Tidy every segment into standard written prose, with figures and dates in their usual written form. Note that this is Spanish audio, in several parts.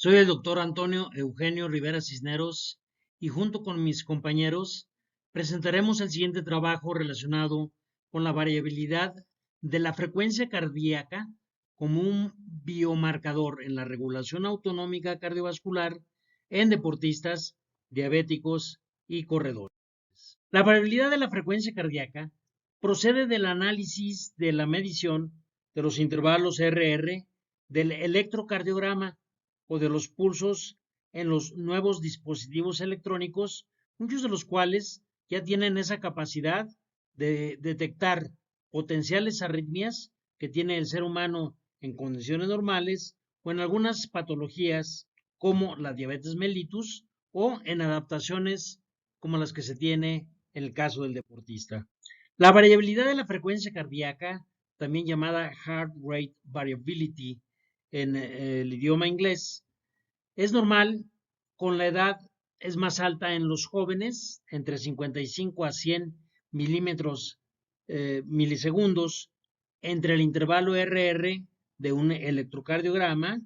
Soy el doctor Antonio Eugenio Rivera Cisneros y junto con mis compañeros presentaremos el siguiente trabajo relacionado con la variabilidad de la frecuencia cardíaca como un biomarcador en la regulación autonómica cardiovascular en deportistas, diabéticos y corredores. La variabilidad de la frecuencia cardíaca procede del análisis de la medición de los intervalos RR del electrocardiograma o de los pulsos en los nuevos dispositivos electrónicos, muchos de los cuales ya tienen esa capacidad de detectar potenciales arritmias que tiene el ser humano en condiciones normales o en algunas patologías como la diabetes mellitus o en adaptaciones como las que se tiene en el caso del deportista. La variabilidad de la frecuencia cardíaca, también llamada heart rate variability en el idioma inglés, es normal. Con la edad es más alta en los jóvenes, entre 55 a 100 milisegundos entre el intervalo RR de un electrocardiograma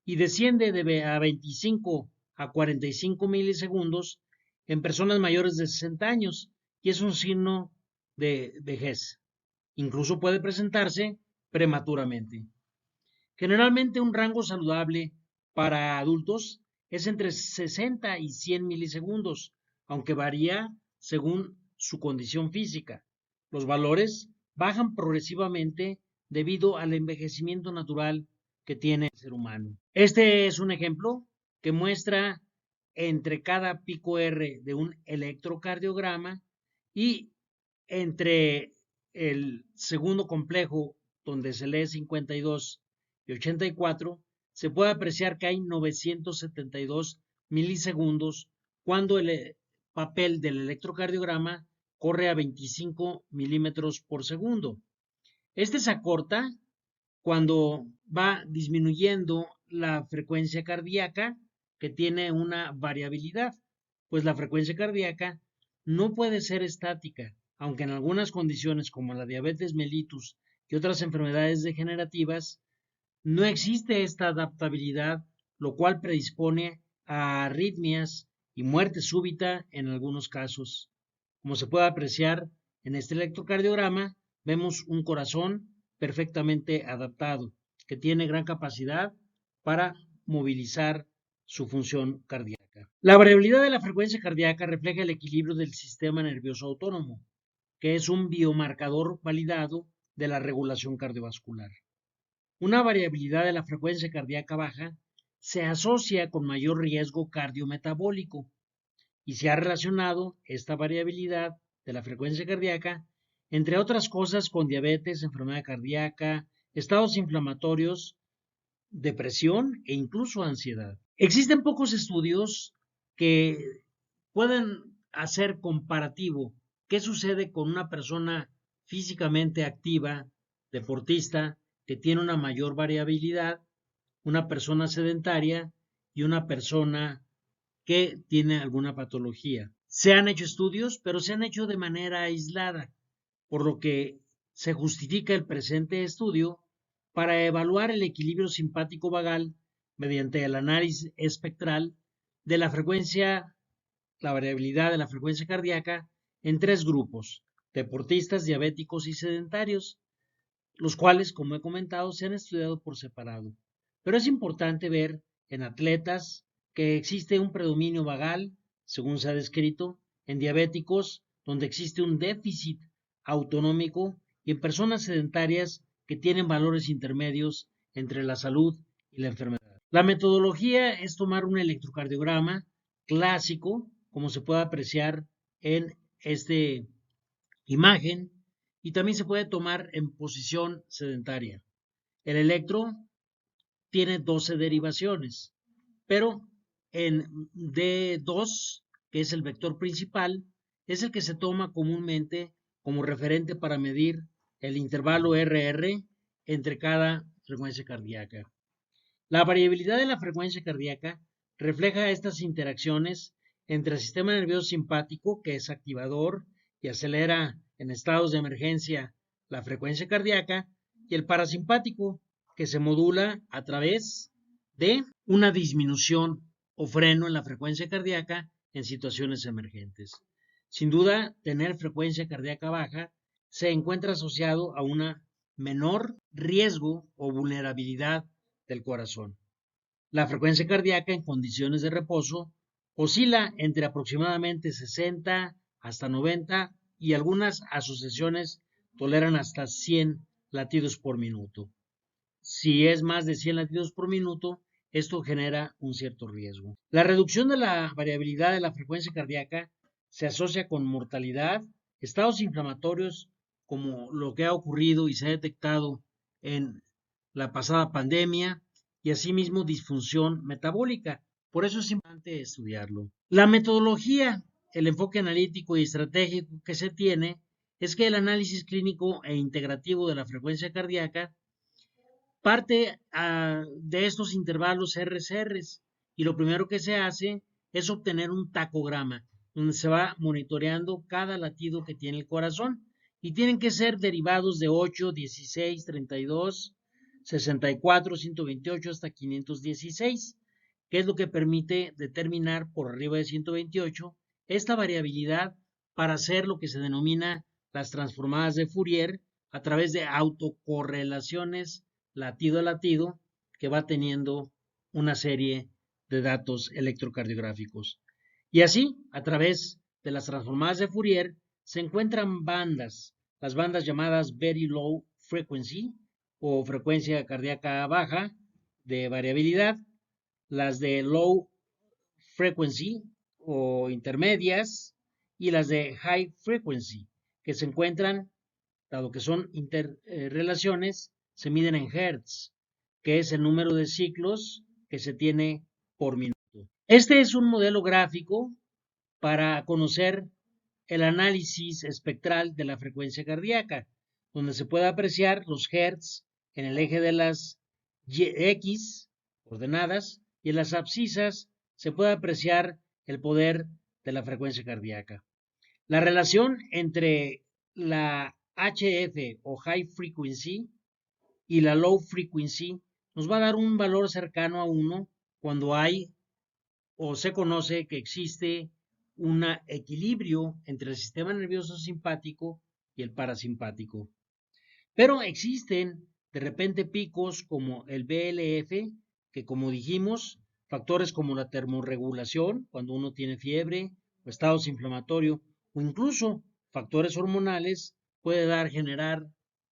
y desciende a 25 a 45 milisegundos en personas mayores de 60 años y es un signo de vejez. Incluso puede presentarse prematuramente. Generalmente un rango saludable para adultos es entre 60 y 100 milisegundos, aunque varía según su condición física. Los valores bajan progresivamente debido al envejecimiento natural que tiene el ser humano. Este es un ejemplo que muestra entre cada pico R de un electrocardiograma y entre el segundo complejo, donde se lee 52 y 84, se puede apreciar que hay 972 milisegundos cuando el papel del electrocardiograma corre a 25 milímetros por segundo. Este se acorta cuando va disminuyendo la frecuencia cardíaca, que tiene una variabilidad, pues la frecuencia cardíaca no puede ser estática, aunque en algunas condiciones como la diabetes mellitus y otras enfermedades degenerativas no existe esta adaptabilidad, lo cual predispone a arritmias y muerte súbita en algunos casos. Como se puede apreciar en este electrocardiograma, vemos un corazón perfectamente adaptado, que tiene gran capacidad para movilizar su función cardíaca. La variabilidad de la frecuencia cardíaca refleja el equilibrio del sistema nervioso autónomo, que es un biomarcador validado de la regulación cardiovascular. Una variabilidad de la frecuencia cardíaca baja se asocia con mayor riesgo cardiometabólico y se ha relacionado esta variabilidad de la frecuencia cardíaca, entre otras cosas, con diabetes, enfermedad cardíaca, estados inflamatorios, depresión e incluso ansiedad. Existen pocos estudios que pueden hacer comparativo qué sucede con una persona físicamente activa, deportista, que tiene una mayor variabilidad, una persona sedentaria y una persona que tiene alguna patología. Se han hecho estudios, pero se han hecho de manera aislada, por lo que se justifica el presente estudio para evaluar el equilibrio simpático vagal mediante el análisis espectral de la frecuencia, la variabilidad de la frecuencia cardíaca en tres grupos: deportistas, diabéticos y sedentarios, los cuales, como he comentado, se han estudiado por separado. Pero es importante ver en atletas que existe un predominio vagal, según se ha descrito, en diabéticos, donde existe un déficit autonómico, y en personas sedentarias que tienen valores intermedios entre la salud y la enfermedad. La metodología es tomar un electrocardiograma clásico, como se puede apreciar en esta imagen, y también se puede tomar en posición sedentaria. El electro tiene 12 derivaciones, pero en D2, que es el vector principal, es el que se toma comúnmente como referente para medir el intervalo RR entre cada frecuencia cardíaca. La variabilidad de la frecuencia cardíaca refleja estas interacciones entre el sistema nervioso simpático, que es activador y acelera en estados de emergencia la frecuencia cardíaca, y el parasimpático, que se modula a través de una disminución o freno en la frecuencia cardíaca en situaciones emergentes. Sin duda, tener frecuencia cardíaca baja se encuentra asociado a una menor riesgo o vulnerabilidad del corazón. La frecuencia cardíaca en condiciones de reposo oscila entre aproximadamente 60 hasta 90 y algunas asociaciones toleran hasta 100 latidos por minuto. Si es más de 100 latidos por minuto, esto genera un cierto riesgo. La reducción de la variabilidad de la frecuencia cardíaca se asocia con mortalidad, estados inflamatorios, como lo que ha ocurrido y se ha detectado en la pasada pandemia, y asimismo disfunción metabólica. Por eso es importante estudiarlo. La metodología, el enfoque analítico y estratégico que se tiene es que el análisis clínico e integrativo de la frecuencia cardíaca parte de estos intervalos RCRs y lo primero que se hace es obtener un tacograma donde se va monitoreando cada latido que tiene el corazón y tienen que ser derivados de 8, 16, 32, 64, 128 hasta 516, que es lo que permite determinar por arriba de 128 esta variabilidad para hacer lo que se denomina las transformadas de Fourier a través de autocorrelaciones latido a latido que va teniendo una serie de datos electrocardiográficos. Y así, a través de las transformadas de Fourier, se encuentran bandas, las bandas llamadas Very Low Frequency o frecuencia cardíaca baja de variabilidad, las de Low Frequency o intermedias y las de High Frequency, que se encuentran, dado que son interrelaciones, se miden en hertz, que es el número de ciclos que se tiene por minuto. Este es un modelo gráfico para conocer el análisis espectral de la frecuencia cardíaca, donde se puede apreciar los hertz en el eje de las X ordenadas y en las abscisas se puede apreciar el poder de la frecuencia cardíaca. La relación entre la HF o High Frequency y la Low Frequency nos va a dar un valor cercano a 1 cuando hay o se conoce que existe un equilibrio entre el sistema nervioso simpático y el parasimpático. Pero existen de repente picos como el BLF, que como dijimos, factores como la termorregulación, cuando uno tiene fiebre o estados inflamatorios, o incluso factores hormonales, puede generar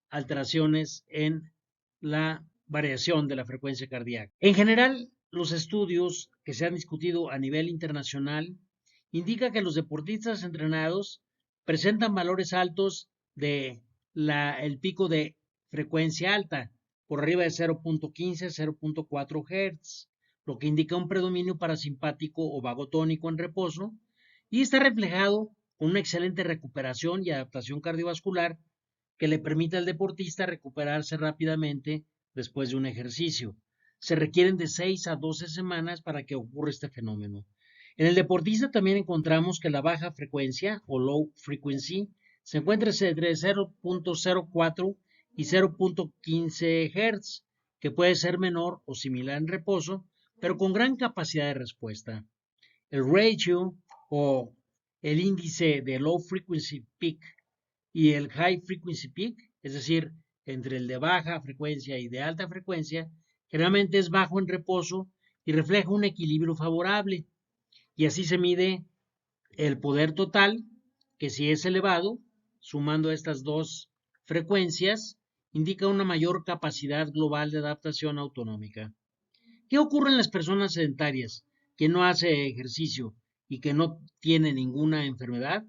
alteraciones en la variación de la frecuencia cardíaca. En general, los estudios que se han discutido a nivel internacional indican que los deportistas entrenados presentan valores altos de el pico de frecuencia alta, por arriba de 0.15 a 0.4 Hz, lo que indica un predominio parasimpático o vagotónico en reposo, y está reflejado con una excelente recuperación y adaptación cardiovascular que le permite al deportista recuperarse rápidamente después de un ejercicio. Se requieren de 6 a 12 semanas para que ocurra este fenómeno. En el deportista también encontramos que la baja frecuencia o low frequency se encuentra entre 0.04 y 0.15 Hz, que puede ser menor o similar en reposo, pero con gran capacidad de respuesta. El ratio o el índice de low frequency peak y el high frequency peak, es decir, entre el de baja frecuencia y de alta frecuencia, generalmente es bajo en reposo y refleja un equilibrio favorable. Y así se mide el poder total, que si es elevado, sumando estas dos frecuencias, indica una mayor capacidad global de adaptación autonómica. ¿Qué ocurre en las personas sedentarias que no hace ejercicio y que no tiene ninguna enfermedad?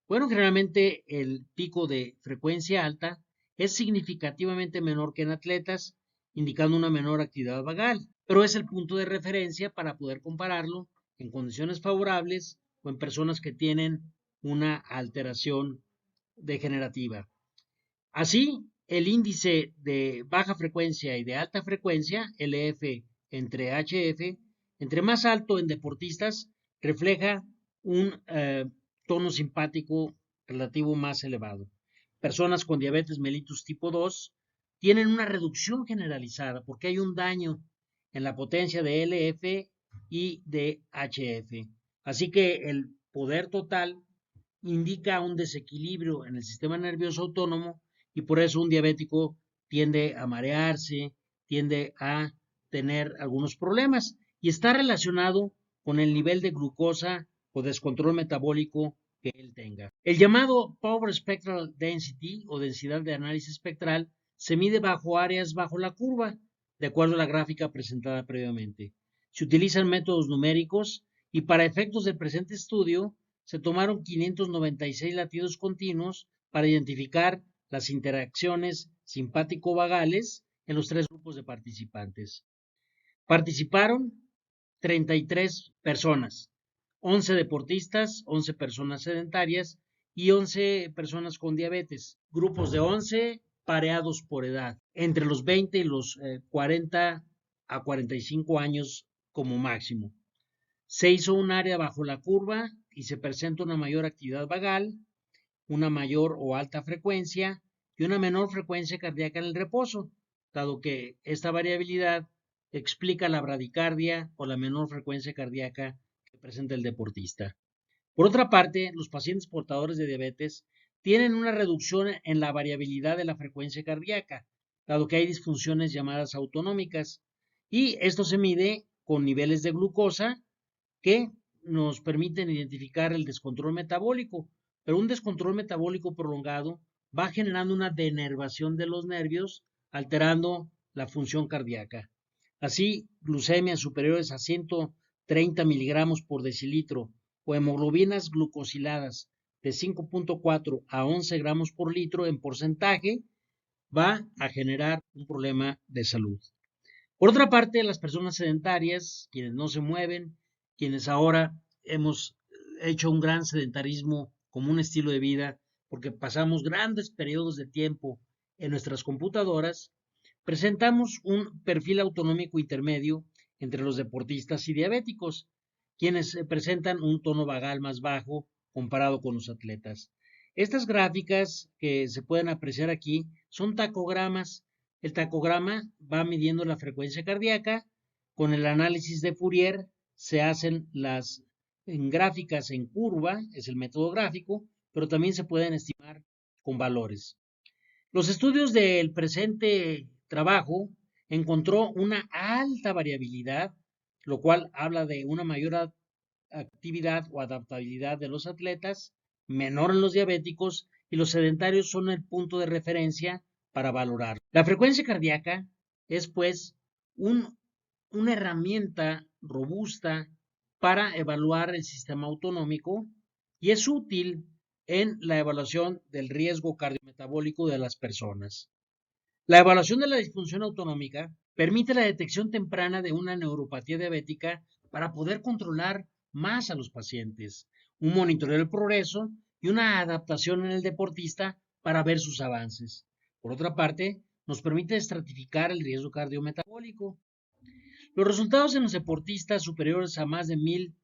Bueno, generalmente el pico de frecuencia alta es significativamente menor que en atletas, indicando una menor actividad vagal, pero es el punto de referencia para poder compararlo en condiciones favorables o en personas que tienen una alteración degenerativa. Así, el índice de baja frecuencia y de alta frecuencia, LF entre HF, entre más alto en deportistas, refleja un tono simpático relativo más elevado. Personas con diabetes mellitus tipo 2 tienen una reducción generalizada porque hay un daño en la potencia de LF y de HF. Así que el poder total indica un desequilibrio en el sistema nervioso autónomo y por eso un diabético tiende a marearse, tiende a tener algunos problemas y está relacionado con el nivel de glucosa o descontrol metabólico que él tenga. El llamado Power Spectral Density o densidad de análisis espectral se mide bajo áreas bajo la curva, de acuerdo a la gráfica presentada previamente. Se utilizan métodos numéricos y para efectos del presente estudio se tomaron 596 latidos continuos para identificar las interacciones simpático-vagales en los 3 grupos de participantes. Participaron 33 personas, 11 deportistas, 11 personas sedentarias y 11 personas con diabetes. Grupos de 11 pareados por edad, entre los 20 y los 40 a 45 años como máximo. Se hizo un área bajo la curva y se presenta una mayor actividad vagal, una mayor o alta frecuencia y una menor frecuencia cardíaca en el reposo, dado que esta variabilidad explica la bradicardia o la menor frecuencia cardíaca que presenta el deportista. Por otra parte, los pacientes portadores de diabetes tienen una reducción en la variabilidad de la frecuencia cardíaca, dado que hay disfunciones llamadas autonómicas, y esto se mide con niveles de glucosa que nos permiten identificar el descontrol metabólico, pero un descontrol metabólico prolongado va generando una denervación de los nervios, alterando la función cardíaca. Así, glucemias superiores a 130 miligramos por decilitro o hemoglobinas glucosiladas de 5.4 a 11 gramos por litro en porcentaje va a generar un problema de salud. Por otra parte, las personas sedentarias, quienes no se mueven, quienes ahora hemos hecho un gran sedentarismo como un estilo de vida, porque pasamos grandes periodos de tiempo en nuestras computadoras, presentamos un perfil autonómico intermedio entre los deportistas y diabéticos, quienes presentan un tono vagal más bajo comparado con los atletas. Estas gráficas que se pueden apreciar aquí son tacogramas. El tacograma va midiendo la frecuencia cardíaca. Con el análisis de Fourier se hacen las gráficas en curva, es el método gráfico, pero también se pueden estimar con valores. Los estudios del presente trabajo encontró una alta variabilidad, lo cual habla de una mayor actividad o adaptabilidad de los atletas, menor en los diabéticos y los sedentarios son el punto de referencia para valorar. La frecuencia cardíaca es pues una herramienta robusta para evaluar el sistema autonómico y es útil en la evaluación del riesgo cardiometabólico de las personas. La evaluación de la disfunción autonómica permite la detección temprana de una neuropatía diabética para poder controlar más a los pacientes, un monitoreo del progreso y una adaptación en el deportista para ver sus avances. Por otra parte, nos permite estratificar el riesgo cardiometabólico. Los resultados en los deportistas superiores a más de 1000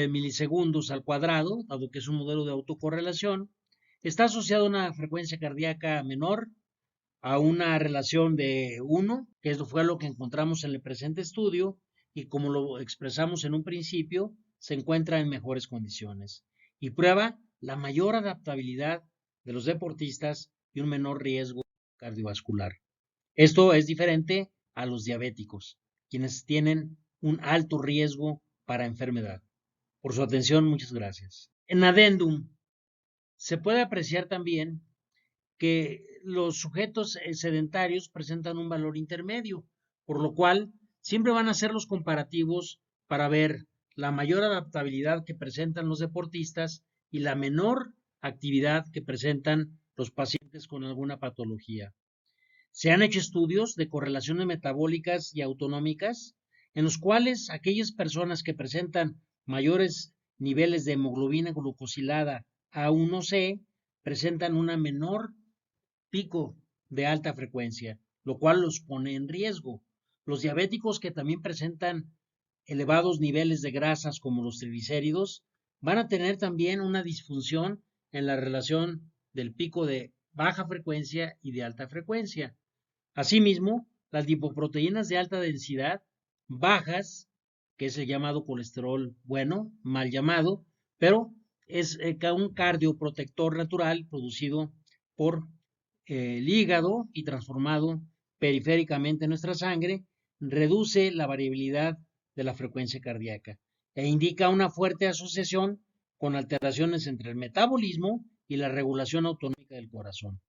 milisegundos al cuadrado, dado que es un modelo de autocorrelación, está asociado a una frecuencia cardíaca menor, a una relación de 1, que eso fue lo que encontramos en el presente estudio, y como lo expresamos en un principio, se encuentra en mejores condiciones. Y prueba la mayor adaptabilidad de los deportistas y un menor riesgo cardiovascular. Esto es diferente a los diabéticos, quienes tienen un alto riesgo para enfermedad. Por su atención, muchas gracias. En adendum, se puede apreciar también que los sujetos sedentarios presentan un valor intermedio, por lo cual siempre van a hacer los comparativos para ver la mayor adaptabilidad que presentan los deportistas y la menor actividad que presentan los pacientes con alguna patología. Se han hecho estudios de correlaciones metabólicas y autonómicas en los cuales aquellas personas que presentan mayores niveles de hemoglobina glucosilada A1C presentan una menor pico de alta frecuencia, lo cual los pone en riesgo. Los diabéticos que también presentan elevados niveles de grasas como los triglicéridos van a tener también una disfunción en la relación del pico de baja frecuencia y de alta frecuencia. Asimismo, las lipoproteínas de alta densidad bajas, que es el llamado colesterol bueno, mal llamado, pero es un cardioprotector natural producido por el hígado y transformado periféricamente en nuestra sangre, reduce la variabilidad de la frecuencia cardíaca e indica una fuerte asociación con alteraciones entre el metabolismo y la regulación autonómica del corazón.